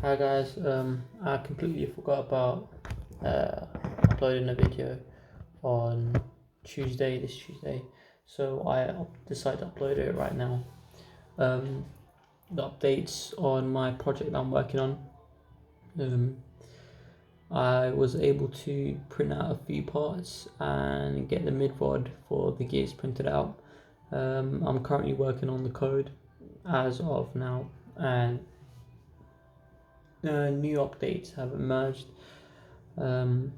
Hi guys, I completely forgot about uploading a video on this Tuesday, so I decided to upload it right now. Um, the updates on my project I'm working on. Um, I was able to print out a few parts and get the mid rod for the gears printed out. I'm currently working on the code as of now, and new updates have emerged. Um,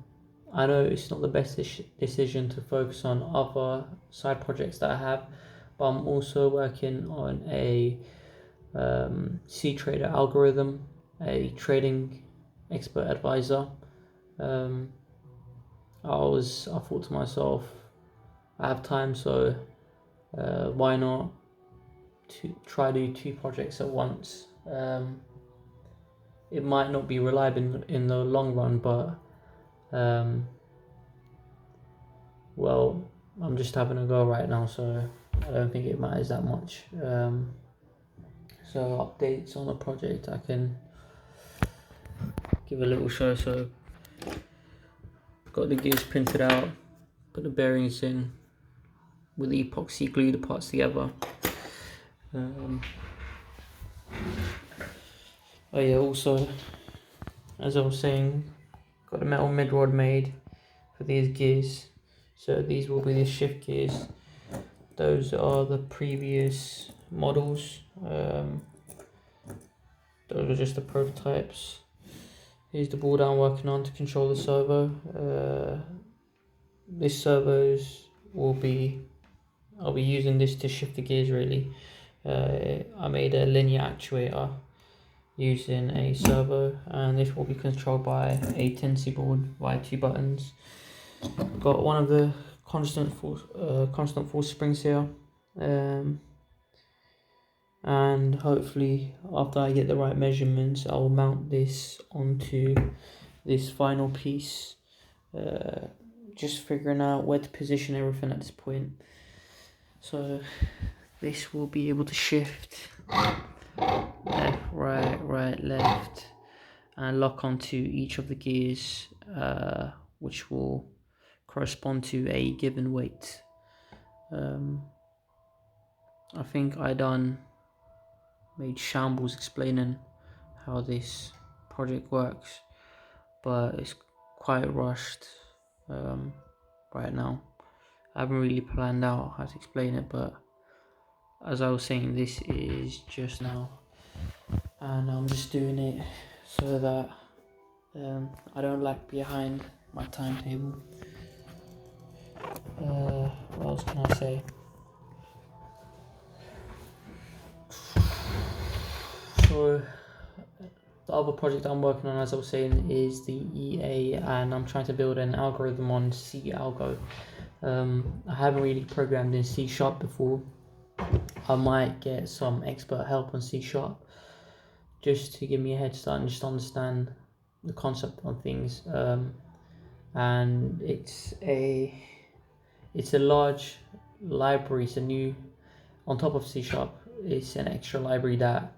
I know it's not the best decision to focus on other side projects that I have, but I'm also working on a C-Trader algorithm, a trading expert advisor. Um, I thought to myself, I have time, so why not to try do two projects at once? It might not be reliable in the long run, but um, well, I'm just having a go right now, so I don't think it matters that much. So updates on the project, I can give a little show. So got the gears printed out, put the bearings in with epoxy, glue the parts together. Um, oh yeah, also, as I was saying, got the metal mid rod made for these gears. So these will be the shift gears. Those are the previous models. Those are just the prototypes. Here's the board I'm working on to control the servo. This servos I'll be using this to shift the gears really. I made a linear actuator using a servo, and this will be controlled by a Tennessee board via two buttons. Got one of the constant force springs here. And hopefully after I get the right measurements, I'll mount this onto this final piece. Just figuring out where to position everything at this point. So this will be able to shift left, right, left, and lock onto each of the gears, which will correspond to a given weight. I think made shambles explaining how this project works, but it's quite rushed right now. I haven't really planned out how to explain it, but as I was saying, this is just now, and I'm just doing it so that I don't lag behind my timetable. What else can I say? So the other project I'm working on, as I was saying, is the EA, and I'm trying to build an algorithm on C Algo. I haven't really programmed in C# before. I might get some expert help on C# just to give me a head start and just understand the concept on things. And it's a large library. It's a new, on top of C#. It's an extra library that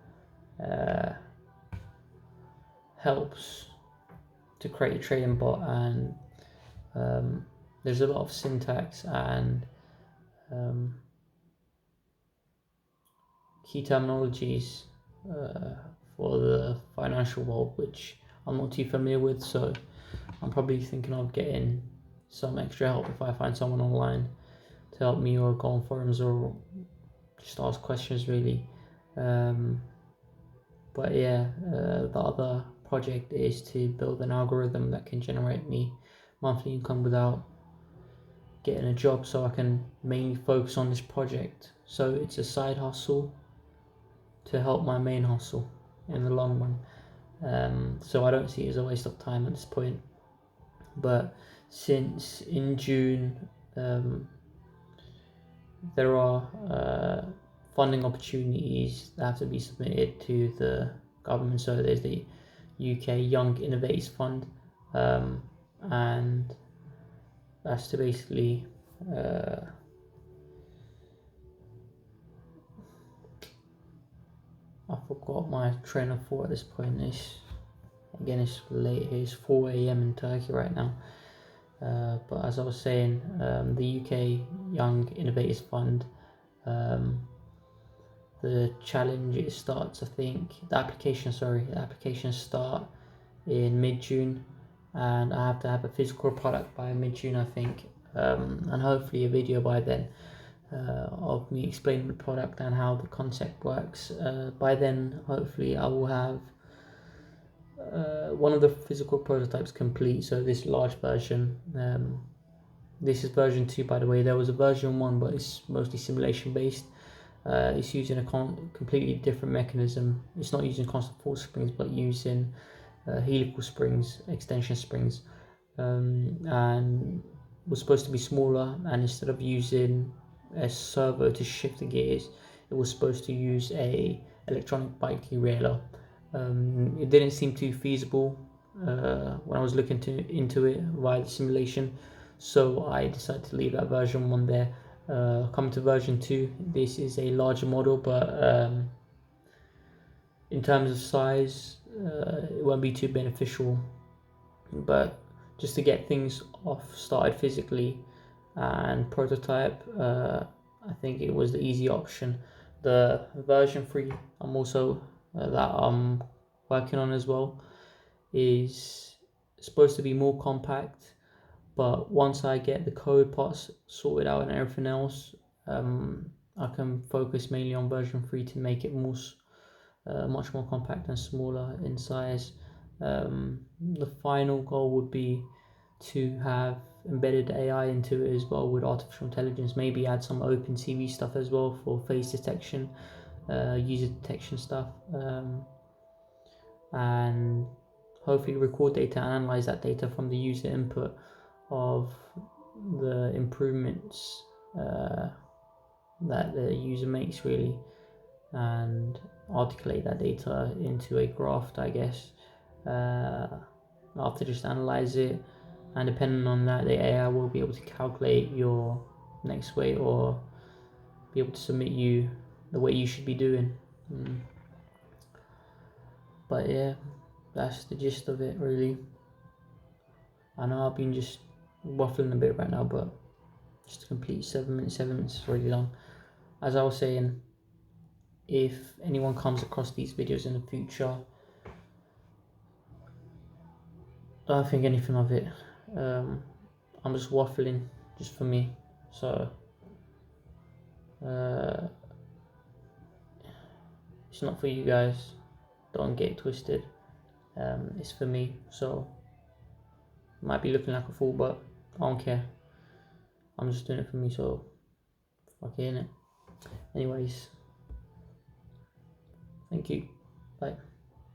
helps to create a trading bot, and there's a lot of syntax and key terminologies for the financial world, which I'm not too familiar with, so I'm probably thinking of getting some extra help if I find someone online to help me, or go on forums, or just ask questions really. But yeah, the other project is to build an algorithm that can generate me monthly income without getting a job, so I can mainly focus on this project. So it's a side hustle to help my main hustle in the long run. So I don't see it as a waste of time at this point. But since in June, there are funding opportunities that have to be submitted to the government. So there's the UK Young Innovators Fund, and that's to basically I forgot my train of thought at this point. Again, it's late here, it's 4 a.m. in Turkey right now. But as I was saying, the UK Young Innovators Fund, the challenge, it starts, I think, the applications start in mid-June, and I have to have a physical product by mid-June, I think, and hopefully a video by then of me explaining the product and how the concept works. By then, hopefully, I will have one of the physical prototypes complete, so this large version. This is version 2, by the way. There was a version 1, but it's mostly simulation based. It's using a completely different mechanism. It's not using constant force springs, but using helical springs, extension springs, and was supposed to be smaller. And instead of using a servo to shift the gears, it was supposed to use a electronic bike derailleur. It didn't seem too feasible when I was looking into it via the simulation, so I decided to leave that version 1 there. Coming to version 2, this is a larger model, but in terms of size, it won't be too beneficial. But just to get things started physically and prototype, I think it was the easy option. The version 3 I'm also that I'm working on as well is supposed to be more compact, but once I get the code parts sorted out and everything else, I can focus mainly on version 3 to make it much more compact and smaller in size. The final goal would be to have embedded AI into it as well with artificial intelligence, maybe add some OpenCV stuff as well for face detection, user detection stuff, and hopefully record data and analyze that data from the user input of the improvements that the user makes, really, and articulate that data into a graph, I guess, after just analyze it, and depending on that, the AI will be able to calculate your next weight or be able to submit you the way you should be doing. But yeah, that's the gist of it, really. I know I've been just waffling a bit right now, but just to complete 7 minutes is really long. As I was saying, if anyone comes across these videos in the future, don't think anything of it. I'm just waffling just for me, so it's not for you guys, don't get it twisted. It's for me, so might be looking like a fool, but I don't care. I'm just doing it for me, so fuck it, innit? Anyways, thank you, bye.